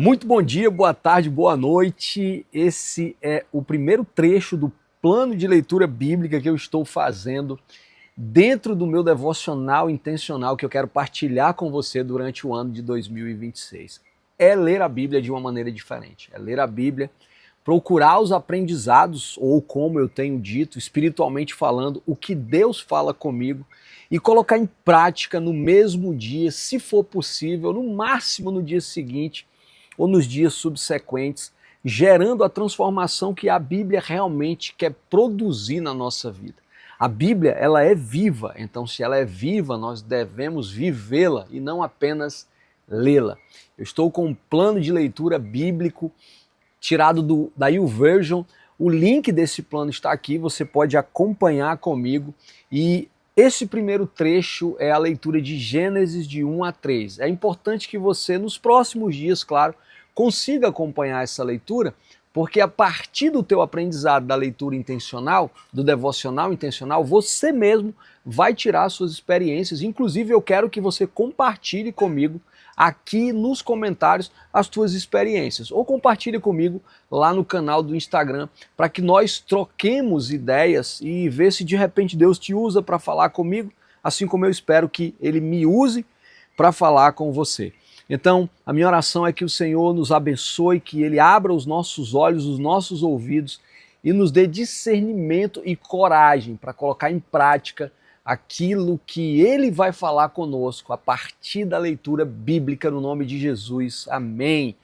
Muito bom dia, boa tarde, boa noite. Esse é o primeiro trecho do plano de leitura bíblica que eu estou fazendo dentro do meu devocional intencional que eu quero partilhar com você durante o ano de 2026. É ler a Bíblia de uma maneira diferente. É ler a Bíblia, procurar os aprendizados, ou como eu tenho dito, espiritualmente falando, o que Deus fala comigo e colocar em prática no mesmo dia, se for possível, no máximo no dia seguinte, ou nos dias subsequentes, gerando a transformação que a Bíblia realmente quer produzir na nossa vida. A Bíblia, ela é viva, então se ela é viva, nós devemos vivê-la e não apenas lê-la. Eu estou com um plano de leitura bíblico tirado da YouVersion. O link desse plano está aqui, você pode acompanhar comigo. E esse primeiro trecho é a leitura de Gênesis de 1 a 3. É importante que você, nos próximos dias, claro, consiga acompanhar essa leitura, porque a partir do teu aprendizado da leitura intencional, do devocional intencional, você mesmo vai tirar suas experiências. Inclusive, eu quero que você compartilhe comigo aqui nos comentários as tuas experiências, ou compartilhe comigo lá no canal do Instagram, para que nós troquemos ideias e ver se de repente Deus te usa para falar comigo, assim como eu espero que Ele me use para falar com você. Então, a minha oração é que o Senhor nos abençoe, que Ele abra os nossos olhos, os nossos ouvidos e nos dê discernimento e coragem para colocar em prática aquilo que Ele vai falar conosco a partir da leitura bíblica no nome de Jesus. Amém.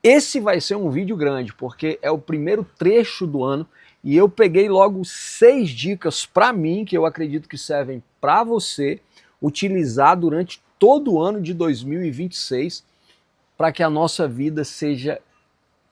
Esse vai ser um vídeo grande, porque é o primeiro trecho do ano e eu peguei logo 6 dicas para mim, que eu acredito que servem para você utilizar durante todo o ano de 2026, para que a nossa vida seja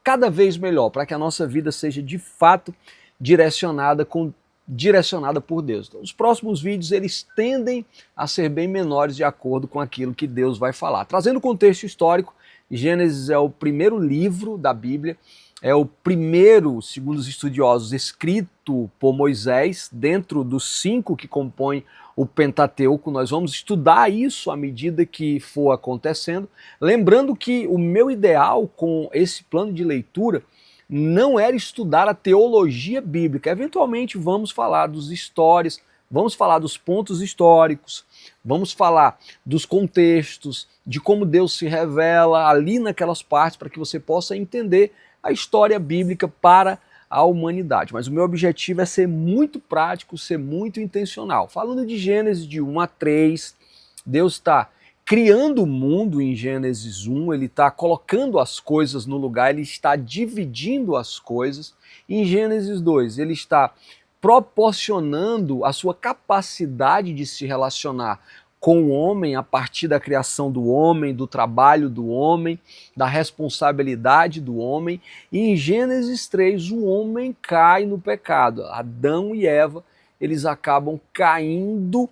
cada vez melhor, para que a nossa vida seja de fato direcionada por Deus. Então, os próximos vídeos eles tendem a ser bem menores de acordo com aquilo que Deus vai falar. Trazendo o contexto histórico, Gênesis é o primeiro livro da Bíblia, é o primeiro, segundo os estudiosos, escrito por Moisés, dentro dos 5 que compõem o Pentateuco. Nós vamos estudar isso à medida que for acontecendo. Lembrando que o meu ideal com esse plano de leitura não era estudar a teologia bíblica. Eventualmente vamos falar dos histórias, vamos falar dos pontos históricos, vamos falar dos contextos, de como Deus se revela ali naquelas partes, para que você possa entender a história bíblica para a humanidade. Mas o meu objetivo é ser muito prático, ser muito intencional. Falando de Gênesis de 1 a 3, Deus está criando o mundo em Gênesis 1, ele está colocando as coisas no lugar, ele está dividindo as coisas. Em Gênesis 2, ele está proporcionando a sua capacidade de se relacionar com o homem a partir da criação do homem, do trabalho do homem, da responsabilidade do homem. E em Gênesis 3, o homem cai no pecado. Adão e Eva, eles acabam caindo,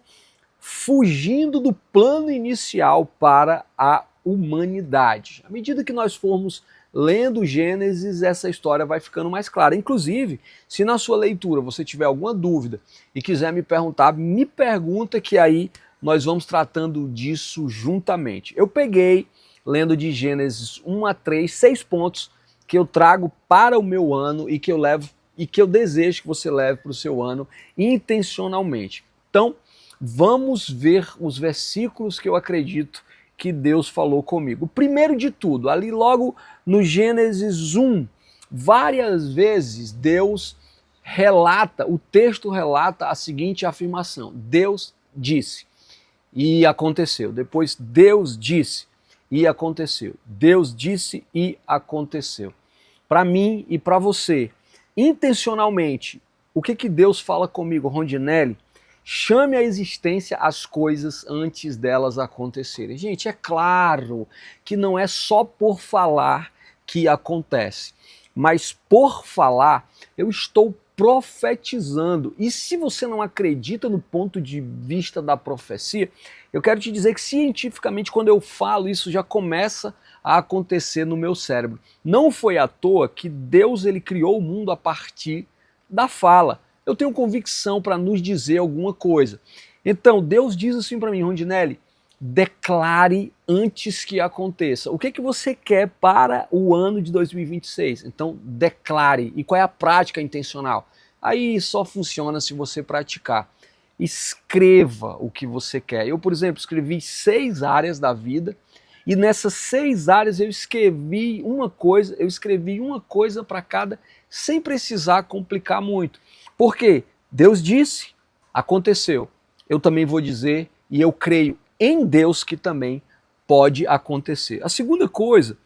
fugindo do plano inicial para a humanidade. À medida que nós formos lendo Gênesis, essa história vai ficando mais clara. Inclusive, se na sua leitura você tiver alguma dúvida e quiser me perguntar, me pergunta, que aí nós vamos tratando disso juntamente. Eu peguei, lendo de Gênesis 1 a 3, 6 pontos que eu trago para o meu ano e que eu levo e que eu desejo que você leve para o seu ano intencionalmente. Então, vamos ver os versículos que eu acredito que Deus falou comigo. Primeiro de tudo, ali logo no Gênesis 1, várias vezes Deus relata, o texto relata a seguinte afirmação: Deus disse e aconteceu. Depois, Deus disse e aconteceu. Deus disse e aconteceu. Para mim e para você, intencionalmente, o que Deus fala comigo, Rondinelli? Chame à existência as coisas antes delas acontecerem. Gente, é claro que não é só por falar que acontece, mas por falar eu estou profetizando. E se você não acredita no ponto de vista da profecia, eu quero te dizer que cientificamente, quando eu falo, isso já começa a acontecer no meu cérebro. Não foi à toa que Deus ele criou o mundo a partir da fala. Eu tenho convicção para nos dizer alguma coisa. Então, Deus diz assim para mim, Rondinelli, declare antes que aconteça. O que que você quer para o ano de 2026? Então, declare. E qual é a prática intencional? Aí só funciona se você praticar. Escreva o que você quer. Eu, por exemplo, escrevi 6 áreas da vida e nessas 6 áreas eu escrevi uma coisa para cada, sem precisar complicar muito. Por quê? Deus disse, aconteceu. Eu também vou dizer e eu creio em Deus que também pode acontecer. A segunda coisa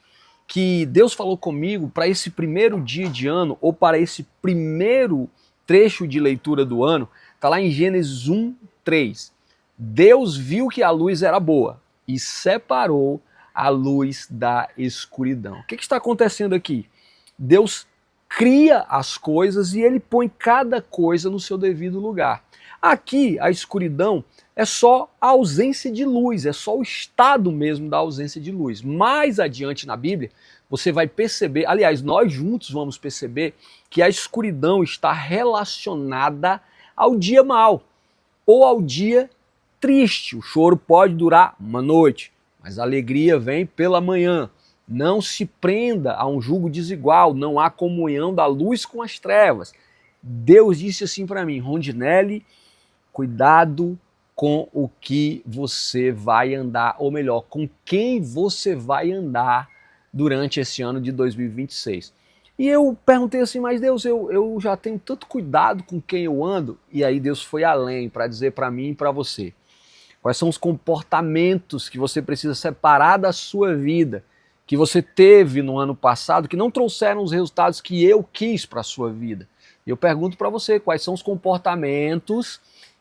que Deus falou comigo para esse primeiro dia de ano, ou para esse primeiro trecho de leitura do ano, está lá em Gênesis 1:3. Deus viu que a luz era boa e separou a luz da escuridão. O que está acontecendo aqui? Deus cria as coisas e ele põe cada coisa no seu devido lugar. Aqui, a escuridão é só a ausência de luz, é só o estado mesmo da ausência de luz. Mais adiante na Bíblia, você vai perceber, aliás, nós juntos vamos perceber que a escuridão está relacionada ao dia mau ou ao dia triste. O choro pode durar uma noite, mas a alegria vem pela manhã. Não se prenda a um jugo desigual, não há comunhão da luz com as trevas. Deus disse assim para mim, Rondinelli, cuidado com o que você vai andar, ou melhor, com quem você vai andar durante esse ano de 2026. E eu perguntei assim, mas Deus, eu já tenho tanto cuidado com quem eu ando, e aí Deus foi além para dizer para mim e para você. Quais são os comportamentos que você precisa separar da sua vida, que você teve no ano passado, que não trouxeram os resultados que eu quis para a sua vida. E eu pergunto para você, quais são os comportamentos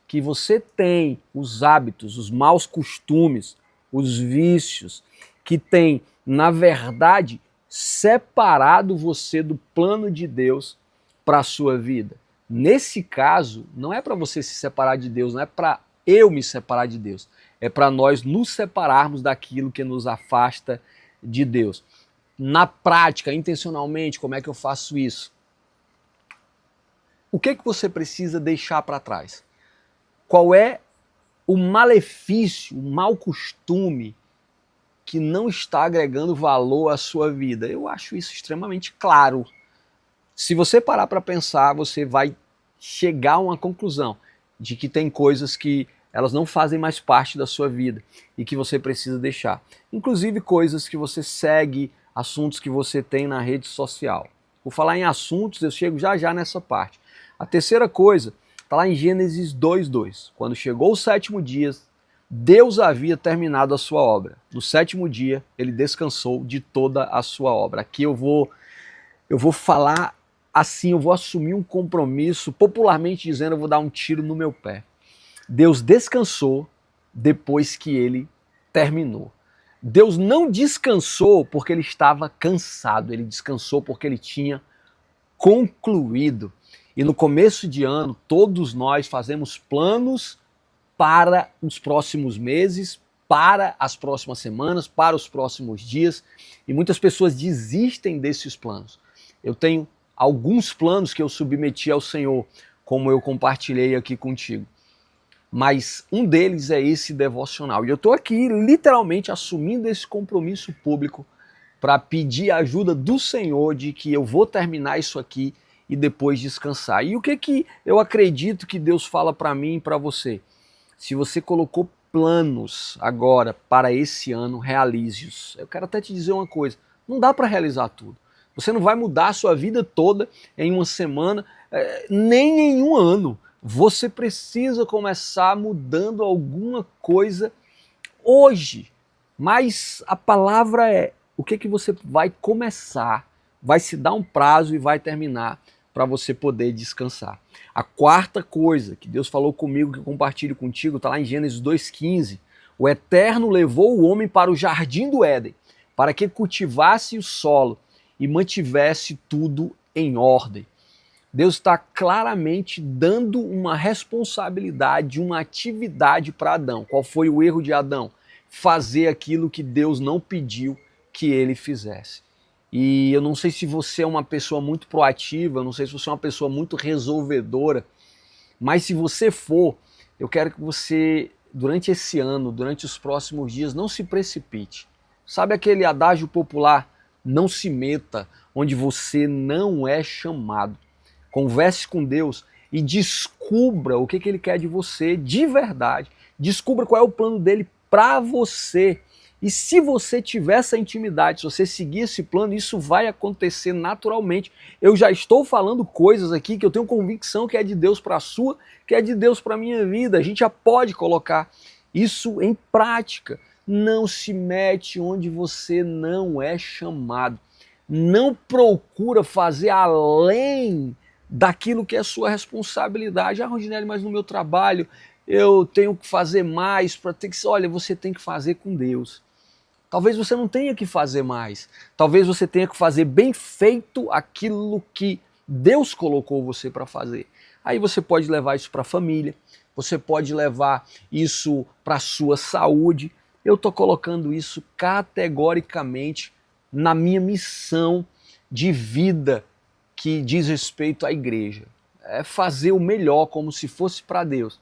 que você tem, os hábitos, os maus costumes, os vícios, que tem, na verdade, separado você do plano de Deus para a sua vida. Nesse caso, não é para você se separar de Deus, não é para eu me separar de Deus, é para nós nos separarmos daquilo que nos afasta de Deus. Na prática, intencionalmente, como é que eu faço isso? O que você precisa deixar para trás? Qual é o malefício, o mau costume que não está agregando valor à sua vida? Eu acho isso extremamente claro. Se você parar para pensar, você vai chegar a uma conclusão de que tem coisas que elas não fazem mais parte da sua vida e que você precisa deixar. Inclusive coisas que você segue, assuntos que você tem na rede social. Vou falar em assuntos, eu chego já já nessa parte. A terceira coisa está lá em Gênesis 2:2. Quando chegou o 7º dia, Deus havia terminado a sua obra. No 7º dia, ele descansou de toda a sua obra. Aqui eu vou falar assim, eu vou assumir um compromisso, popularmente dizendo, eu vou dar um tiro no meu pé. Deus descansou depois que ele terminou. Deus não descansou porque ele estava cansado, ele descansou porque ele tinha concluído. E no começo de ano, todos nós fazemos planos para os próximos meses, para as próximas semanas, para os próximos dias, e muitas pessoas desistem desses planos. Eu tenho alguns planos que eu submeti ao Senhor, como eu compartilhei aqui contigo. Mas um deles é esse devocional. E eu estou aqui literalmente assumindo esse compromisso público para pedir a ajuda do Senhor de que eu vou terminar isso aqui e depois descansar. E o que eu acredito que Deus fala para mim e para você? Se você colocou planos agora para esse ano, realize-os. Eu quero até te dizer uma coisa, não dá para realizar tudo. Você não vai mudar a sua vida toda em uma semana, nem em um ano. Você precisa começar mudando alguma coisa hoje. Mas a palavra é, o que você vai começar? Vai se dar um prazo e vai terminar para você poder descansar. A quarta coisa que Deus falou comigo, que eu compartilho contigo, está lá em Gênesis 2:15. O Eterno levou o homem para o jardim do Éden, para que cultivasse o solo e mantivesse tudo em ordem. Deus está claramente dando uma responsabilidade, uma atividade para Adão. Qual foi o erro de Adão? Fazer aquilo que Deus não pediu que ele fizesse. E eu não sei se você é uma pessoa muito proativa, eu não sei se você é uma pessoa muito resolvedora, mas se você for, eu quero que você durante esse ano, durante os próximos dias, não se precipite. Sabe aquele adágio popular, não se meta onde você não é chamado. Converse com Deus e descubra o que Ele quer de você de verdade. Descubra qual é o plano dele para você. E se você tiver essa intimidade, se você seguir esse plano, isso vai acontecer naturalmente. Eu já estou falando coisas aqui que eu tenho convicção que é de Deus para a sua, que é de Deus para a minha vida. A gente já pode colocar isso em prática. Não se mete onde você não é chamado. Não procura fazer além daquilo que é sua responsabilidade. Ah, Rondinelli, mas no meu trabalho eu tenho que fazer mais para ter que... Olha, você tem que fazer com Deus. Talvez você não tenha que fazer mais. Talvez você tenha que fazer bem feito aquilo que Deus colocou você para fazer. Aí você pode levar isso para a família, você pode levar isso para a sua saúde. Eu estou colocando isso categoricamente na minha missão de vida que diz respeito à igreja. É fazer o melhor como se fosse para Deus,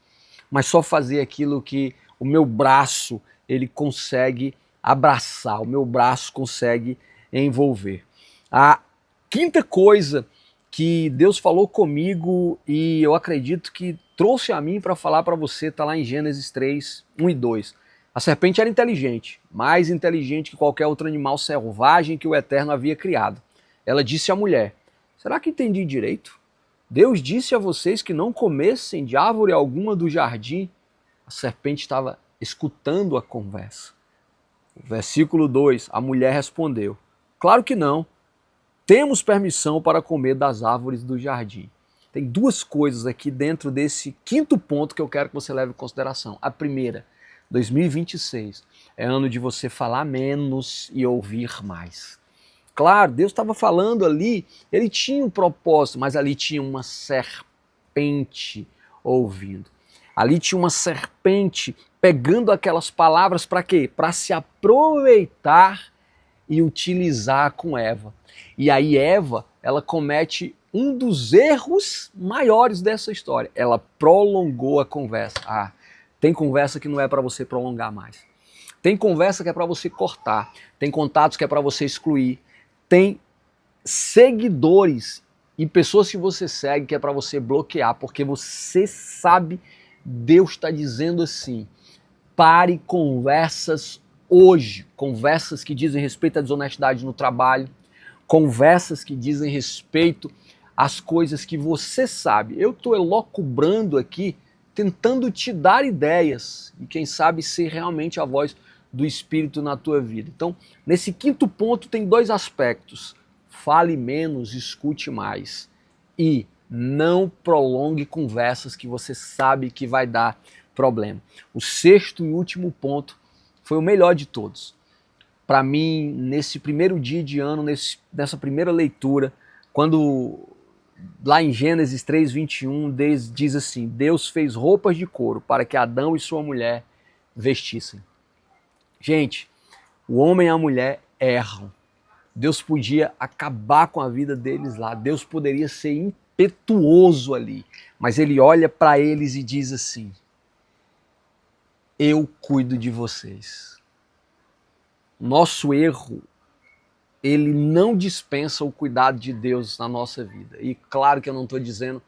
mas só fazer aquilo que o meu braço ele consegue abraçar, o meu braço consegue envolver. A quinta coisa que Deus falou comigo e eu acredito que trouxe a mim para falar para você está lá em Gênesis 3, 1 e 2. A serpente era inteligente, mais inteligente que qualquer outro animal selvagem que o Eterno havia criado. Ela disse à mulher: será que entendi direito? Deus disse a vocês que não comessem de árvore alguma do jardim. A serpente estava escutando a conversa. Versículo 2, a mulher respondeu: claro que não, temos permissão para comer das árvores do jardim. Tem duas coisas aqui dentro desse quinto ponto que eu quero que você leve em consideração. A primeira, 2026 é ano de você falar menos e ouvir mais. Claro, Deus estava falando ali, ele tinha um propósito, mas ali tinha uma serpente ouvindo. Ali tinha uma serpente pegando aquelas palavras para quê? Para se aproveitar e utilizar com Eva. E aí Eva, ela comete um dos erros maiores dessa história. Ela prolongou a conversa. Ah, tem conversa que não é para você prolongar mais. Tem conversa que é para você cortar. Tem contatos que é para você excluir. Tem seguidores e pessoas que você segue que é para você bloquear, porque você sabe, Deus está dizendo assim: pare conversas hoje, conversas que dizem respeito à desonestidade no trabalho, conversas que dizem respeito às coisas que você sabe. Eu estou elocubrando aqui, tentando te dar ideias e quem sabe ser realmente a voz do Espírito na tua vida. Então, nesse quinto ponto tem dois aspectos: fale menos, escute mais e não prolongue conversas que você sabe que vai dar problema. O sexto e último ponto foi o melhor de todos. Para mim, nesse primeiro dia de ano, nessa primeira leitura, quando lá em Gênesis 3:21, diz assim: Deus fez roupas de couro para que Adão e sua mulher vestissem. Gente, o homem e a mulher erram. Deus podia acabar com a vida deles lá, Deus poderia ser impetuoso ali, mas ele olha para eles e diz assim: eu cuido de vocês. Nosso erro, ele não dispensa o cuidado de Deus na nossa vida. E claro que eu não estou dizendo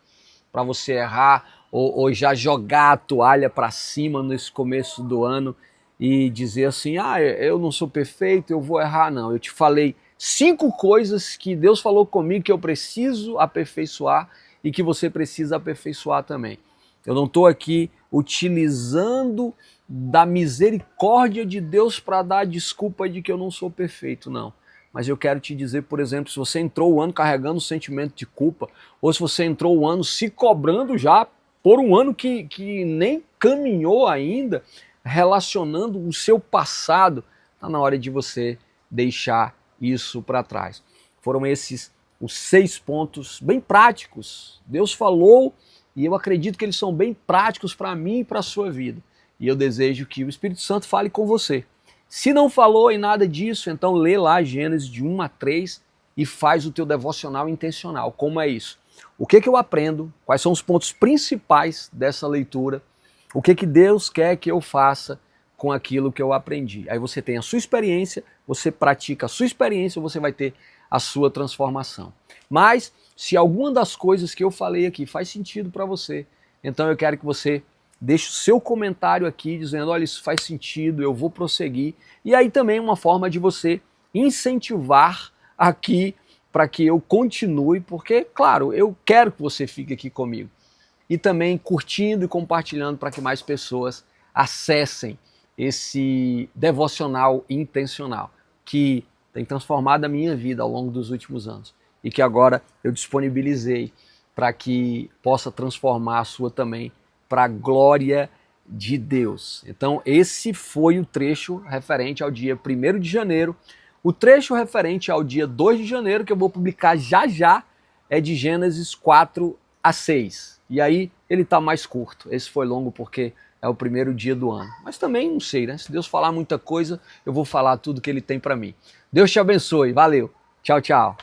para você errar ou já jogar a toalha para cima nesse começo do ano e dizer assim: ah, eu não sou perfeito, eu vou errar. Não, eu te falei 5 coisas que Deus falou comigo que eu preciso aperfeiçoar e que você precisa aperfeiçoar também. Eu não estou aqui utilizando da misericórdia de Deus para dar a desculpa de que eu não sou perfeito, não. Mas eu quero te dizer, por exemplo, se você entrou o ano carregando o sentimento de culpa, ou se você entrou o ano se cobrando já por um ano que nem caminhou ainda, relacionando o seu passado, está na hora de você deixar isso para trás. Foram esses os 6 pontos bem práticos. Deus falou e eu acredito que eles são bem práticos para mim e para a sua vida. E eu desejo que o Espírito Santo fale com você. Se não falou em nada disso, então lê lá Gênesis de 1 a 3 e faz o teu devocional intencional. Como é isso? O que eu aprendo? Quais são os pontos principais dessa leitura? O que que Deus quer que eu faça com aquilo que eu aprendi? Aí você tem a sua experiência, você pratica a sua experiência, você vai ter a sua transformação. Mas se alguma das coisas que eu falei aqui faz sentido para você, então eu quero que você deixe o seu comentário aqui dizendo, olha, isso faz sentido, eu vou prosseguir. E aí também uma forma de você incentivar aqui para que eu continue, porque, claro, eu quero que você fique aqui comigo. E também curtindo e compartilhando para que mais pessoas acessem esse devocional intencional, que tem transformado a minha vida ao longo dos últimos anos e que agora eu disponibilizei para que possa transformar a sua também para a glória de Deus. Então esse foi o trecho referente ao dia 1º de janeiro. O trecho referente ao dia 2 de janeiro, que eu vou publicar já já, é de Gênesis 4 a 6. E aí ele está mais curto. Esse foi longo porque é o 1º dia do ano. Mas também não sei, né? Se Deus falar muita coisa, eu vou falar tudo que ele tem para mim. Deus te abençoe. Valeu. Tchau, tchau.